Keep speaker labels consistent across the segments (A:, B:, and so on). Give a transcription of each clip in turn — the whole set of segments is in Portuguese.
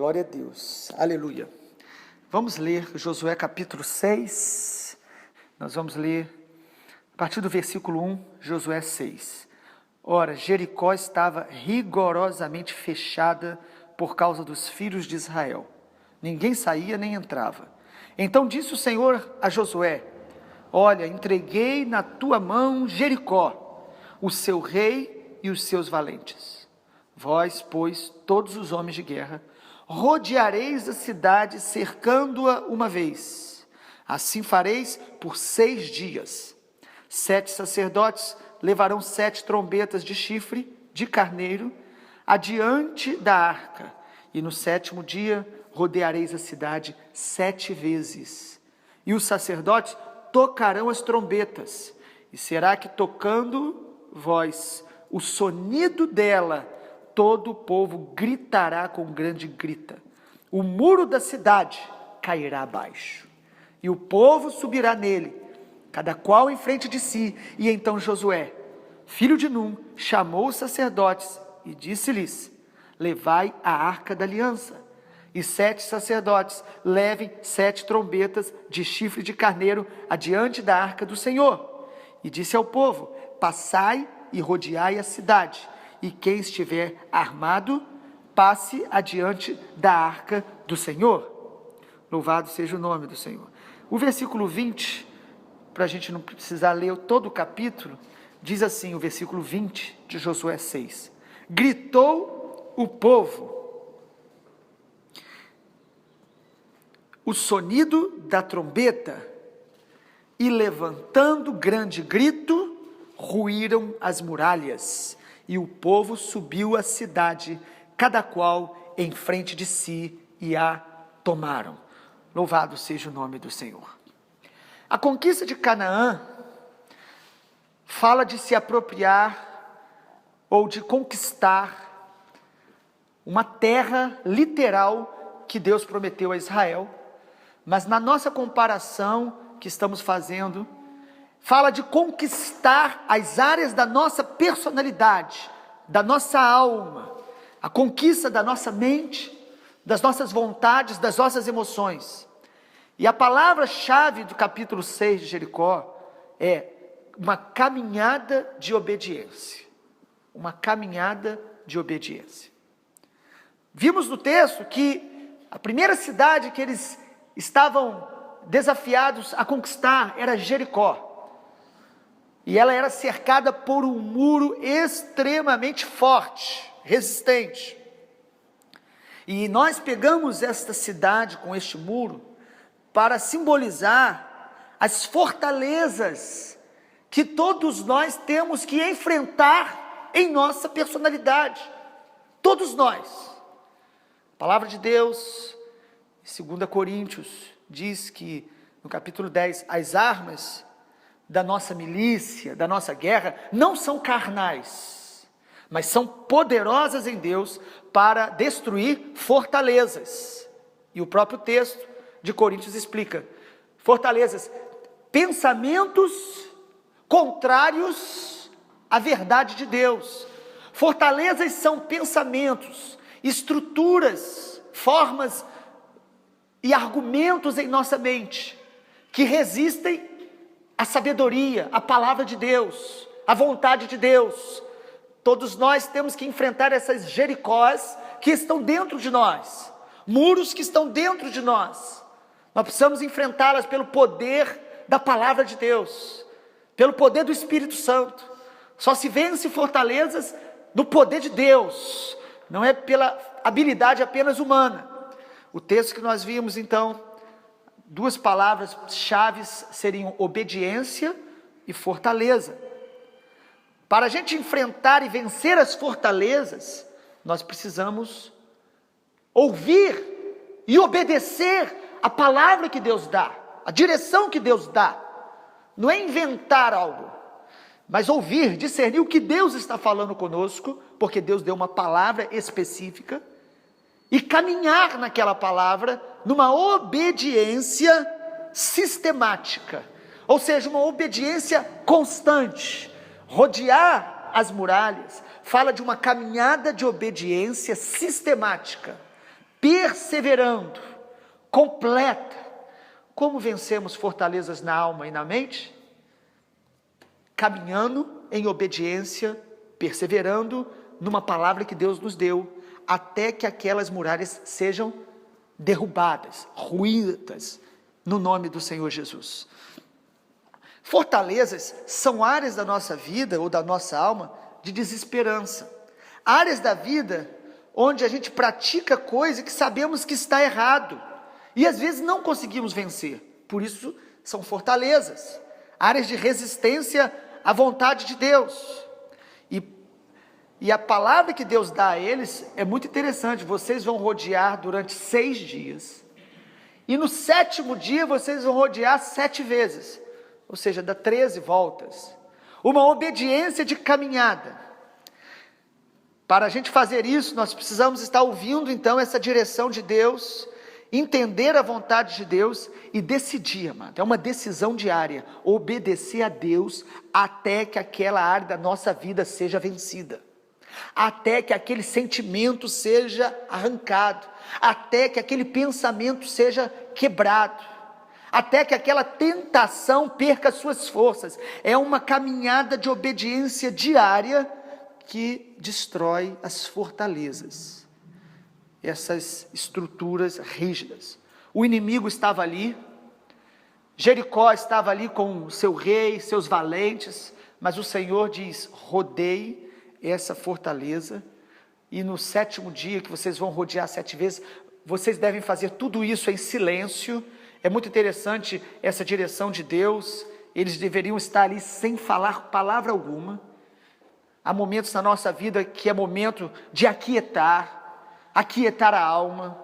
A: Glória a Deus, aleluia. Vamos ler Josué capítulo 6, nós vamos ler a partir do versículo 1, Josué 6. Ora, Jericó estava rigorosamente fechada por causa dos filhos de Israel. Ninguém saía nem entrava. Então disse o Senhor a Josué: olha, entreguei na tua mão Jericó, o seu rei e os seus valentes. Vós, pois, todos os homens de guerra, rodeareis a cidade, cercando-a uma vez. Assim fareis por 6 dias. 7 sacerdotes levarão 7 trombetas de chifre de carneiro adiante da arca. E no 7º dia rodeareis a cidade 7 vezes. E os sacerdotes tocarão as trombetas. E será que, tocando vós o sonido dela, todo o povo gritará com grande grita. O muro da cidade cairá abaixo, e o povo subirá nele, cada qual em frente de si. E então Josué, filho de Num, chamou os sacerdotes e disse-lhes: levai a arca da aliança. E 7 sacerdotes levem 7 trombetas de chifre de carneiro adiante da arca do Senhor. E disse ao povo: passai e rodeai a cidade. E quem estiver armado, passe adiante da arca do Senhor. Louvado seja o nome do Senhor. O versículo 20, para a gente não precisar ler todo o capítulo, diz assim, o versículo 20 de Josué 6. Gritou o povo, o sonido da trombeta, e levantando grande grito, ruíram as muralhas. E o povo subiu a cidade, cada qual em frente de si, e a tomaram. Louvado seja o nome do Senhor. A conquista de Canaã fala de se apropriar ou de conquistar uma terra literal que Deus prometeu a Israel, mas na nossa comparação que estamos fazendo, fala de conquistar as áreas da nossa personalidade, da nossa alma, a conquista da nossa mente, das nossas vontades, das nossas emoções. E a palavra-chave do capítulo 6 de Jericó é uma caminhada de obediência. Uma caminhada de obediência. Vimos no texto que a primeira cidade que eles estavam desafiados a conquistar era Jericó. E ela era cercada por um muro extremamente forte, resistente. E nós pegamos esta cidade com este muro para simbolizar as fortalezas que todos nós temos que enfrentar em nossa personalidade. Todos nós. A palavra de Deus, em 2 Coríntios, diz que no capítulo 10, as armas da nossa milícia, da nossa guerra, não são carnais, mas são poderosas em Deus para destruir fortalezas. E o próprio texto de Coríntios explica: fortalezas, pensamentos contrários à verdade de Deus. Fortalezas são pensamentos, estruturas, formas e argumentos em nossa mente que resistem a sabedoria, a palavra de Deus, a vontade de Deus. Todos nós temos que enfrentar essas Jericós que estão dentro de nós, muros que estão dentro de nós. Nós precisamos enfrentá-las pelo poder da palavra de Deus, pelo poder do Espírito Santo. Só se vence fortalezas do poder de Deus, não é pela habilidade apenas humana. O texto que nós vimos então, 2 palavras-chave seriam obediência e fortaleza. Para a gente enfrentar e vencer as fortalezas, nós precisamos ouvir e obedecer a palavra que Deus dá, a direção que Deus dá. Não é inventar algo, mas ouvir, discernir o que Deus está falando conosco, porque Deus deu uma palavra específica, e caminhar naquela palavra numa obediência sistemática, ou seja, uma obediência constante. Rodear as muralhas fala de uma caminhada de obediência sistemática, perseverando, completa. Como vencemos fortalezas na alma e na mente? Caminhando em obediência, perseverando numa palavra que Deus nos deu, até que aquelas muralhas sejam derrubadas, ruídas, no nome do Senhor Jesus. Fortalezas são áreas da nossa vida ou da nossa alma de desesperança, áreas da vida onde a gente pratica coisa que sabemos que está errado, e às vezes não conseguimos vencer, por isso são fortalezas, áreas de resistência à vontade de Deus, e a palavra que Deus dá a eles é muito interessante. Vocês vão rodear durante 6 dias, e no 7º dia vocês vão rodear 7 vezes, ou seja, dá 13 voltas, uma obediência de caminhada. Para a gente fazer isso, nós precisamos estar ouvindo então essa direção de Deus, entender a vontade de Deus e decidir, amado, é uma decisão diária, obedecer a Deus até que aquela área da nossa vida seja vencida, até que aquele sentimento seja arrancado, até que aquele pensamento seja quebrado, até que aquela tentação perca suas forças. É uma caminhada de obediência diária que destrói as fortalezas, essas estruturas rígidas. O inimigo estava ali, Jericó estava ali com seu rei, seus valentes, mas o Senhor diz: rodeie essa fortaleza, e no 7º dia que vocês vão rodear 7 vezes, vocês devem fazer tudo isso em silêncio. É muito interessante essa direção de Deus, eles deveriam estar ali sem falar palavra alguma. Há momentos na nossa vida que é momento de aquietar a alma,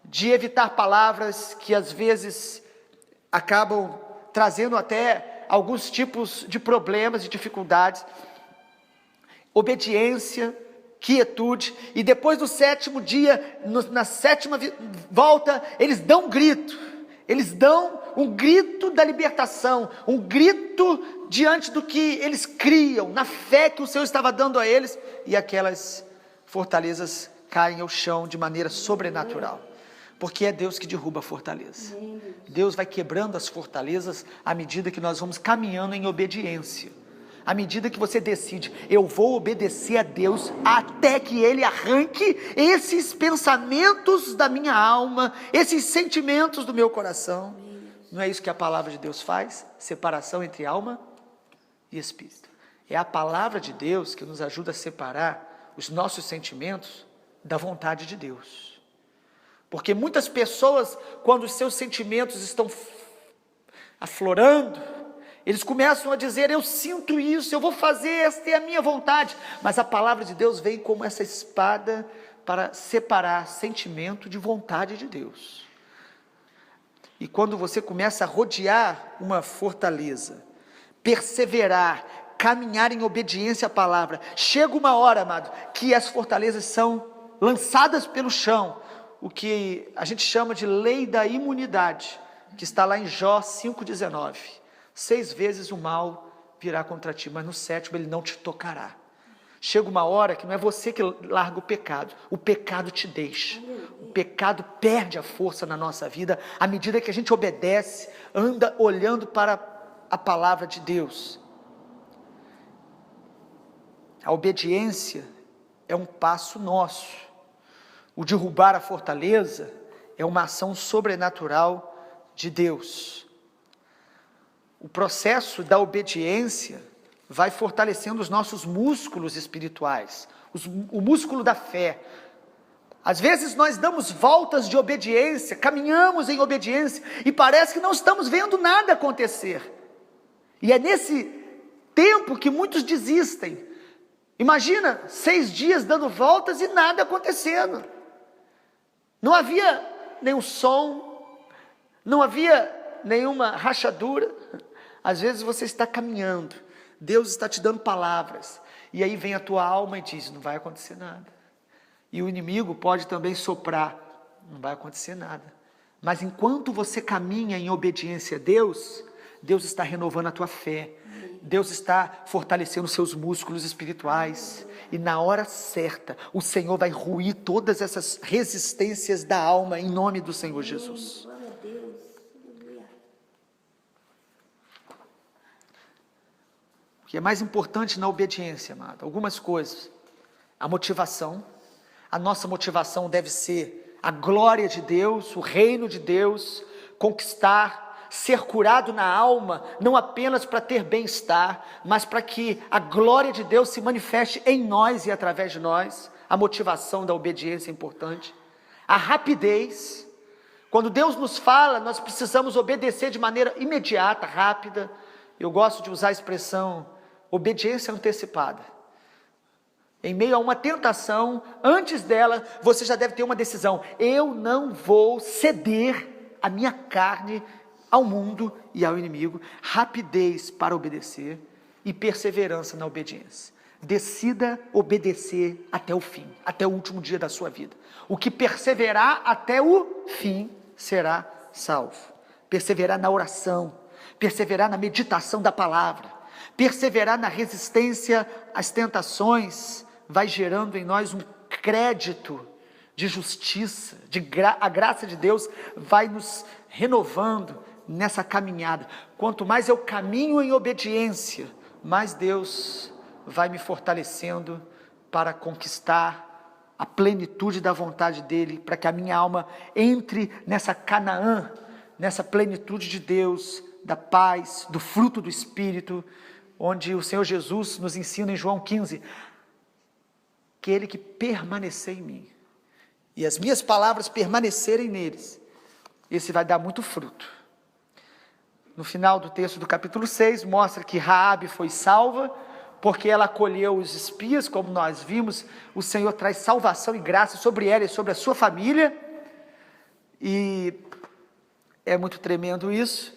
A: de evitar palavras que às vezes acabam trazendo até alguns tipos de problemas e dificuldades. Obediência, quietude, e depois do 7º dia, na 7ª volta, eles dão um grito, eles dão um grito da libertação, um grito diante do que eles criam, na fé que o Senhor estava dando a eles, e aquelas fortalezas caem ao chão de maneira sobrenatural, porque é Deus que derruba a fortaleza. Deus vai quebrando as fortalezas à medida que nós vamos caminhando em obediência. À medida que você decide, eu vou obedecer a Deus até que Ele arranque esses pensamentos da minha alma, esses sentimentos do meu coração. Não é isso que a palavra de Deus faz? Separação entre alma e espírito. É a palavra de Deus que nos ajuda a separar os nossos sentimentos da vontade de Deus. Porque muitas pessoas, quando os seus sentimentos estão aflorando, eles começam a dizer: eu sinto isso, eu vou fazer, esta é a minha vontade. Mas a palavra de Deus vem como essa espada para separar sentimento de vontade de Deus. E quando você começa a rodear uma fortaleza, perseverar, caminhar em obediência à palavra, chega uma hora, amado, que as fortalezas são lançadas pelo chão, o que a gente chama de lei da imunidade, que está lá em Jó 5,19. 6 vezes o mal virá contra ti, mas no 7º ele não te tocará. Chega uma hora que não é você que larga o pecado te deixa. O pecado perde a força na nossa vida, à medida que a gente obedece, anda olhando para a palavra de Deus. A obediência é um passo nosso. O derrubar a fortaleza é uma ação sobrenatural de Deus. O processo da obediência vai fortalecendo os nossos músculos espirituais, o músculo da fé. Às vezes nós damos voltas de obediência, caminhamos em obediência e parece que não estamos vendo nada acontecer. E é nesse tempo que muitos desistem. Imagina 6 dias dando voltas e nada acontecendo. Não havia nenhum som, não havia nenhuma rachadura. Às vezes você está caminhando, Deus está te dando palavras, e aí vem a tua alma e diz: não vai acontecer nada. E o inimigo pode também soprar: não vai acontecer nada. Mas enquanto você caminha em obediência a Deus, Deus está renovando a tua fé, Deus está fortalecendo os seus músculos espirituais, e na hora certa, o Senhor vai ruir todas essas resistências da alma, em nome do Senhor Jesus.
B: Glória a Deus. Aleluia.
A: O que é mais importante na obediência, amado? Algumas coisas. A motivação. A nossa motivação deve ser a glória de Deus, o reino de Deus, conquistar, ser curado na alma, não apenas para ter bem-estar, mas para que a glória de Deus se manifeste em nós e através de nós. A motivação da obediência é importante. A rapidez. Quando Deus nos fala, nós precisamos obedecer de maneira imediata, rápida. Eu gosto de usar a expressão obediência antecipada. Em meio a uma tentação, antes dela, você já deve ter uma decisão. Eu não vou ceder a minha carne ao mundo e ao inimigo. Rapidez para obedecer e perseverança na obediência. Decida obedecer até o fim, até o último dia da sua vida. O que perseverar até o fim será salvo. Perseverar na oração, perseverar na meditação da palavra, perseverar na resistência às tentações, vai gerando em nós um crédito de justiça, a graça de Deus vai nos renovando nessa caminhada. Quanto mais eu caminho em obediência, mais Deus vai me fortalecendo para conquistar a plenitude da vontade dEle, para que a minha alma entre nessa Canaã, nessa plenitude de Deus, da paz, do fruto do Espírito, onde o Senhor Jesus nos ensina em João 15, aquele que permanecer em mim, e as minhas palavras permanecerem neles, esse vai dar muito fruto. No final do texto do capítulo 6, mostra que Raabe foi salva, porque ela acolheu os espias, como nós vimos. O Senhor traz salvação e graça sobre ela e sobre a sua família, e é muito tremendo isso,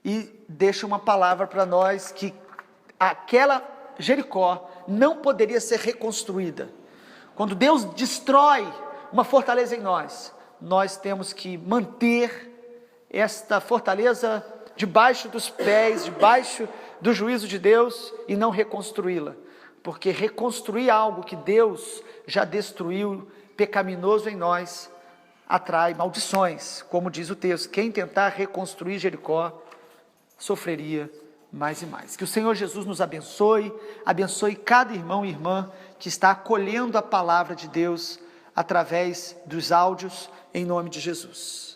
A: e deixa uma palavra para nós, que aquela Jericó não poderia ser reconstruída. Quando Deus destrói uma fortaleza em nós, nós temos que manter esta fortaleza debaixo dos pés, debaixo do juízo de Deus, e não reconstruí-la, porque reconstruir algo que Deus já destruiu, pecaminoso em nós, atrai maldições, como diz o texto. Quem tentar reconstruir Jericó sofreria mais e mais. Que o Senhor Jesus nos abençoe, abençoe cada irmão e irmã que está acolhendo a palavra de Deus através dos áudios, em nome de Jesus.